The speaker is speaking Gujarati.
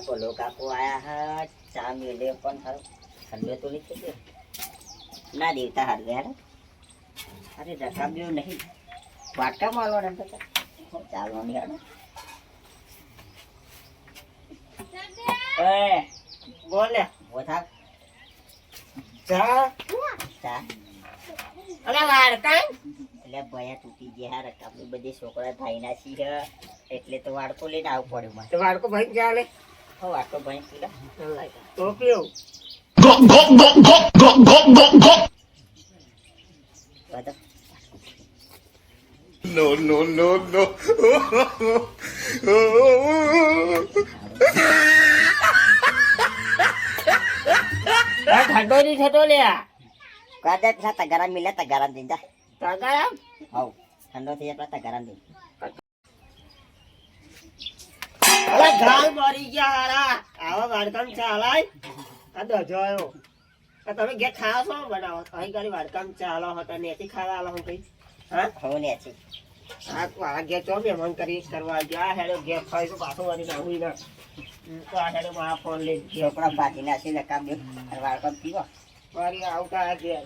બોલો કાકો આયા હા ચા મેલ્યો પણ હારો ઠંડો તો નહીં થઈ ગયો ના દેવતા હાર ગયા અરે રકાબ્યો નહીં વાટકા મારવાનો એમ તો ચાલવાની હાડો એ બોલે બોથા ચા ચા અરે વાડકા એટલે ભયા તૂટી ગયા રકાબી બધી છોકરા થાય ના છીએ એટલે તો વાડકો લઈને આવું પડ્યું મને તો વાડકો ભાઈ ચાલે વાટકો ભાઈ પીલા તો પીવું No, no, no, no. ઠંડો નહીં થતો લ્યા કાદા પેલા તગારા મિલ્યા તગારા દીધા તગારા હવ ઠંડો થઈ જાય પેલા તગારા દે અરે ગાલ મરી ગયા હારા આવા વાડકામ ચાલાય આ તો જોયો તમે ઘેર ખાવા છો બનાવો અહીં ગાડી વાડકામ ચાલો હતા નેથી ખાવા આલો હું કઈ હા હવ ને છે આ વાળા ઘેર ચો મહેમાન કરી કરવા ગયા હેડો ઘેર ખાઈ તો પાછો વાળી નાખું ના તો આ હેડો મારા ફોન લઈ છોકરા બાજી નાખી રકાબ્યો વાળકો પીવો વાળી આવતા ઘેર